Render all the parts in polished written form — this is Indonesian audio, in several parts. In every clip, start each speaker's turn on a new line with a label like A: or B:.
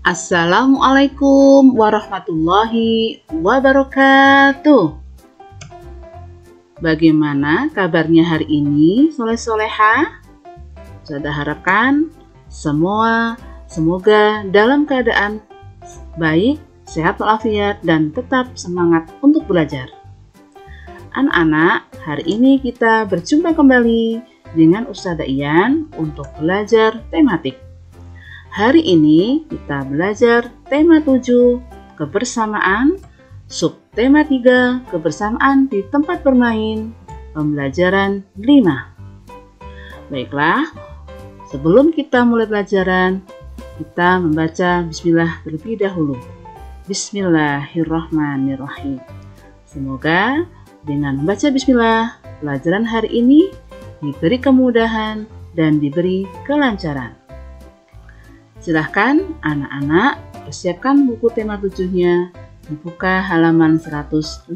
A: Assalamualaikum warahmatullahi wabarakatuh. Bagaimana kabarnya hari ini, soleh-soleha? Saya harapkan semoga dalam keadaan baik, sehat walafiat, dan tetap semangat untuk belajar. Anak-anak, hari ini kita berjumpa kembali dengan Ustazah Ian untuk belajar tematik. Hari ini kita belajar tema 7, kebersamaan, subtema 3, kebersamaan di tempat bermain, pembelajaran 5. Baiklah, sebelum kita mulai pelajaran, kita membaca bismillah terlebih dahulu. Bismillahirrahmanirrahim. Semoga dengan membaca bismillah, pelajaran hari ini diberi kemudahan dan diberi kelancaran. Silahkan anak-anak persiapkan buku tema 7-nya, dibuka halaman 150.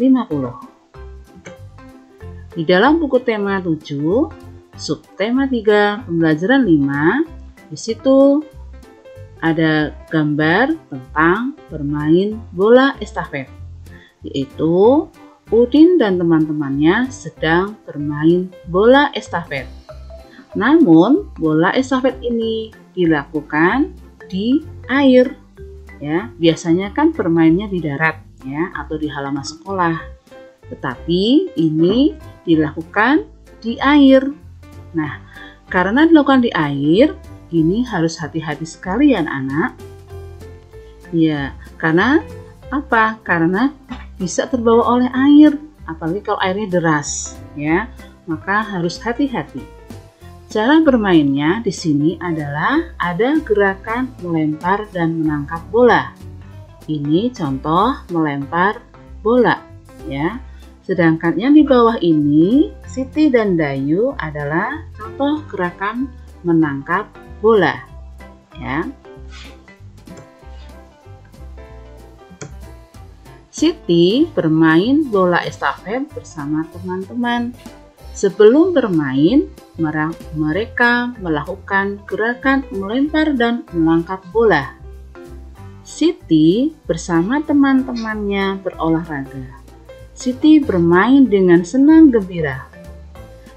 A: Di dalam buku tema 7, subtema 3, pembelajaran 5, di situ ada gambar tentang bermain bola estafet, yaitu Udin dan teman-temannya sedang bermain bola estafet. Namun, bola estafet ini dilakukan di air, ya. Biasanya kan bermainnya di darat, ya, atau di halaman sekolah. Tetapi ini dilakukan di air. Nah, karena dilakukan di air, ini harus hati-hati sekali ya anak. Ya, karena apa? Karena bisa terbawa oleh air, apalagi kalau airnya deras, ya. Maka harus hati-hati. Cara bermainnya di sini adalah ada gerakan melempar dan menangkap bola. Ini contoh melempar bola, ya. Sedangkan yang di bawah ini, Siti dan Dayu adalah contoh gerakan menangkap bola, ya. Siti bermain bola estafet bersama teman-teman. Sebelum bermain, mereka melakukan gerakan melempar dan menangkap bola. Siti bersama teman-temannya berolahraga. Siti bermain dengan senang gembira.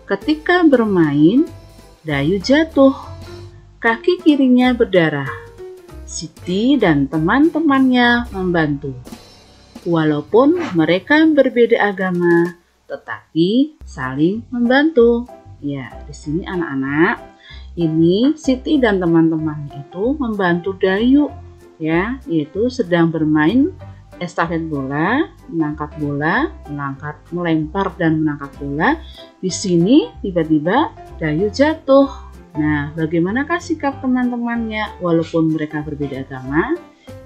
A: Ketika bermain, Dayu jatuh. Kaki kirinya berdarah. Siti dan teman-temannya membantu. Walaupun mereka berbeda agama, tetapi saling membantu. Ya, di sini anak-anak, ini Siti dan teman-teman itu membantu Dayu, ya, yaitu sedang bermain estafet bola, melempar dan menangkap bola. Di sini tiba-tiba Dayu jatuh. Nah, bagaimanakah sikap teman-temannya walaupun mereka berbeda agama?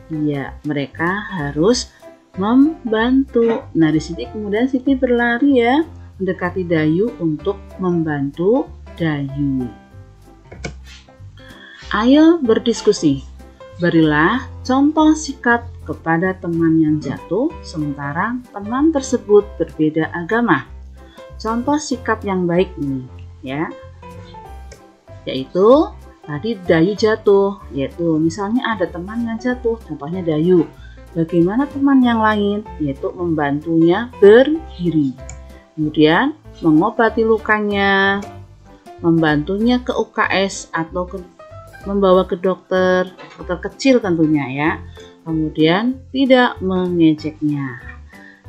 A: Ya, mereka harus membantu. Nah, di sini kemudian Siti berlari ya, mendekati Dayu untuk membantu Dayu. Ayo berdiskusi. Berilah contoh sikap kepada teman yang jatuh sementara teman tersebut berbeda agama. Contoh sikap yang baik ini, ya. Yaitu tadi Dayu jatuh, yaitu misalnya ada teman yang jatuh, contohnya Dayu. Bagaimana teman yang lain, yaitu membantunya berdiri, kemudian mengobati lukanya, membantunya ke UKS atau membawa ke dokter kecil tentunya ya, kemudian tidak mengejeknya.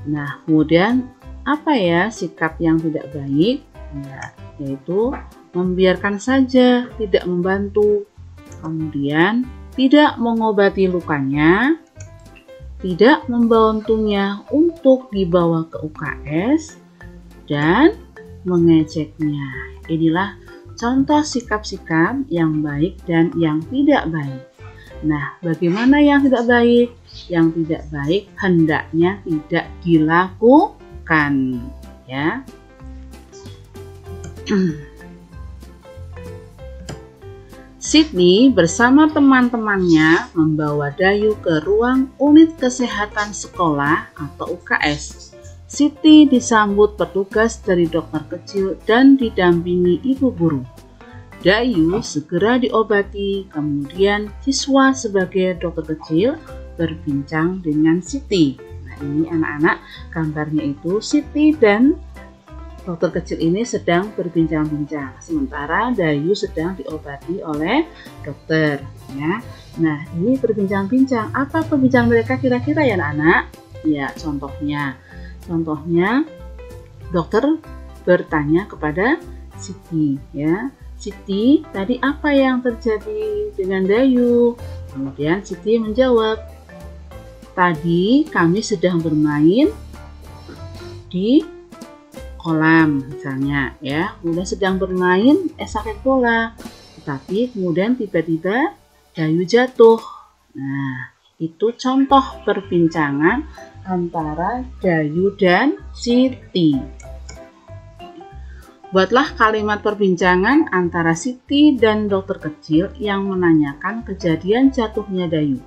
A: Nah, kemudian apa ya sikap yang tidak baik? Ya, yaitu membiarkan saja, tidak membantu, kemudian tidak mengobati lukanya, tidak membantunya untuk dibawa ke UKS, dan mengejeknya. Inilah contoh sikap-sikap yang baik dan yang tidak baik. Nah, bagaimana yang tidak baik? Yang tidak baik hendaknya tidak dilakukan, ya. Siti bersama teman-temannya membawa Dayu ke ruang unit kesehatan sekolah atau UKS. Siti disambut petugas dari dokter kecil dan didampingi ibu guru. Dayu segera diobati. Kemudian siswa sebagai dokter kecil berbincang dengan Siti. Nah, ini anak-anak gambarnya itu Siti dan dokter kecil ini sedang berbincang-bincang. Sementara Dayu sedang diobati oleh dokter. Ya. Nah, ini berbincang-bincang. Apa perbincangan mereka kira-kira ya anak-anak? Ya, contohnya dokter bertanya kepada Siti, ya. Siti, tadi apa yang terjadi dengan Dayu? Kemudian Siti menjawab, tadi kami sedang bermain di kolam misalnya, ya. Kemudian sedang bermain estafet bola, tetapi kemudian tiba-tiba Dayu jatuh. Nah, itu contoh perbincangan antara Dayu dan Siti. Buatlah kalimat perbincangan antara Siti dan dokter kecil yang menanyakan kejadian jatuhnya Dayu.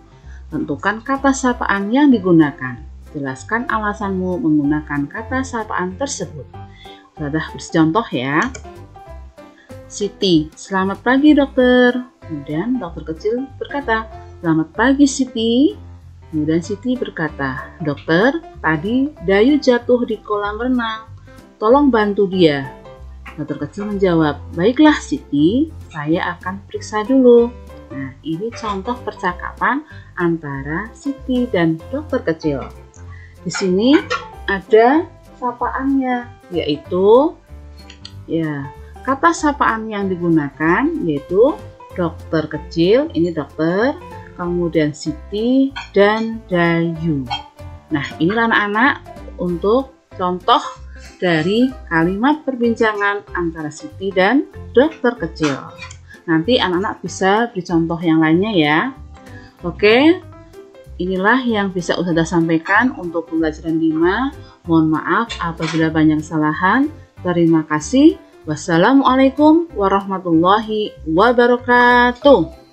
A: Tentukan kata sapaan yang digunakan. Jelaskan alasanmu menggunakan kata sapaan tersebut. Sudah bercontoh ya. Siti, selamat pagi dokter. Kemudian dokter kecil berkata, selamat pagi Siti. Kemudian Siti berkata, dokter, tadi Dayu jatuh di kolam renang. Tolong bantu dia. Dokter kecil menjawab, baiklah Siti, saya akan periksa dulu. Nah, ini contoh percakapan antara Siti dan dokter kecil. Di sini ada sapaannya, yaitu kata sapaan yang digunakan yaitu dokter kecil, ini dokter, kemudian Siti dan Dayu. Nah, inilah anak-anak untuk contoh dari kalimat perbincangan antara Siti dan dokter kecil. Nanti anak-anak bisa beri contoh yang lainnya ya. Oke, inilah yang bisa Ustazah sampaikan untuk pembelajaran 5. Mohon maaf apabila banyak kesalahan. Terima kasih. Wassalamualaikum warahmatullahi wabarakatuh.